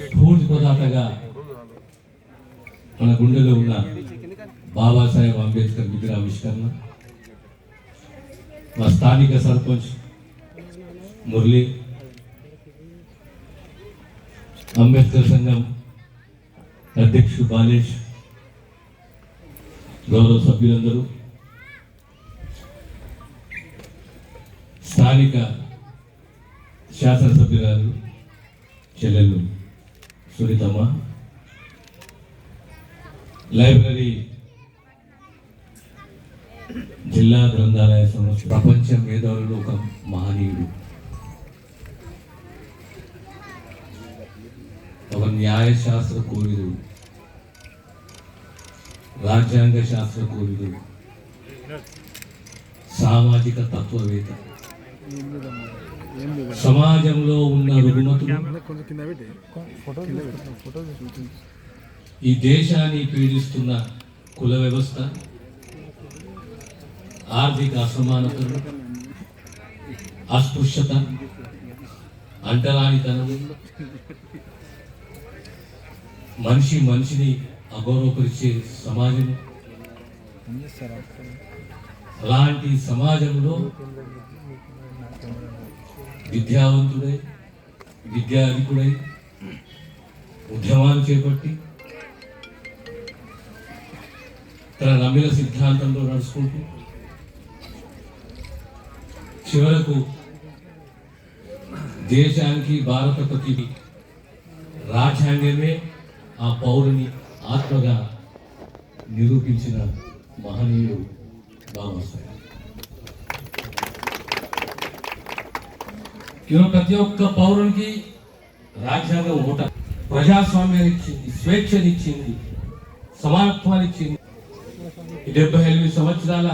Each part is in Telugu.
స్ఫూర్తి ప్రదాతగా మన గుండెలో ఉన్న బాబాసాహెబ్ అంబేద్కర్ విగ్రహావిష్కరణ మా స్థానిక సర్పంచ్ మురళి, అంబేద్కర్ సంఘం అధ్యక్షుడు బాలేష్, గౌరవ సభ్యులందరూ, స్థానిక శాసనసభ్యురాలు చెల్లెలు సునీతమ్మ, లైబ్రరీ జిల్లా గ్రంథాలయ సంస్థ, ప్రపంచ మేధావులలో ఒక మహనీయుడు, ఒక న్యాయశాస్త్ర కోవిదుడు, రాజ్యాంగ శాస్త్ర కోవిదుడు, సామాజిక తత్వవేత్త, సమాజంలో ఉన్న రుగ్మతులు, ఈ దేశాన్ని పీడిస్తున్న కుల వ్యవస్థ, ఆర్థిక అసమానతలు, అస్పృశ్యత, అంటరానితనం, మనిషిని అగౌరవపరిచే సమాజం, అలాంటి సమాజంలో విద్యావంతుడై విద్యాధికుడై ఉద్యమాలు చేపట్టి తన నమ్మిన సిద్ధాంతంలో నడుచుకుంటూ చివరకు దేశానికి భారతపతికి రాజ్యాంగమే ఆ పౌరుని ఆత్మగా నిరూపించిన మహనీయుడు బాబాసాహెబ్. ఈరోజు ప్రతి ఒక్క పౌరునికి రాజ్యాంగం ఓట ప్రజాస్వామ్యాన్ని ఇచ్చింది, స్వేచ్ఛనిచ్చింది, సమానత్వాన్ని ఇచ్చింది. 78 సంవత్సరాల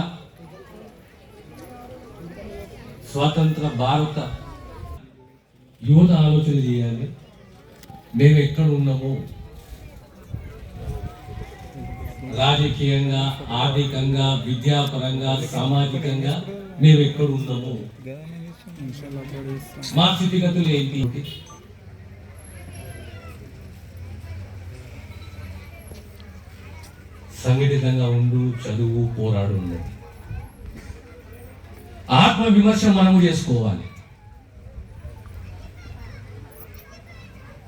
స్వాతంత్ర భారత యువత ఆలోచన చేయాలి. మేము ఎక్కడ ఉన్నామో రాజకీయంగా, ఆర్థికంగా, విద్యాపరంగా, సామాజికంగా మేము ఎక్కడ ఉన్నాము, మా స్థితిగతులు ఏంటి, సంఘటితంగా ఉండు, చదువు, పోరాడు ఉండదు. ఆత్మ విమర్శ మనము చేసుకోవాలి.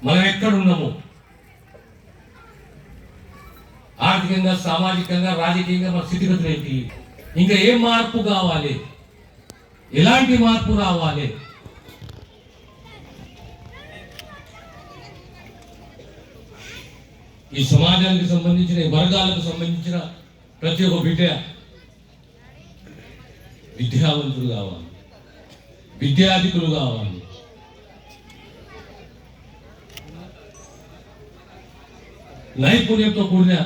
మనం ఎక్కడున్నాము, ఆర్థికంగా, సామాజికంగా, రాజకీయంగా మన స్థితిగతులు ఏంటి, ఇంకా ఏం మార్పు కావాలి, ఎలాంటి మార్పు రావాలి, ఈ సమాజానికి సంబంధించిన, ఈ వర్గాలకు సంబంధించిన ప్రతి ఒక్క బిడ్డ విద్యావంతులు కావాలి, విద్యాధికులు కావాలి. నైపుణ్యంతో కూడిన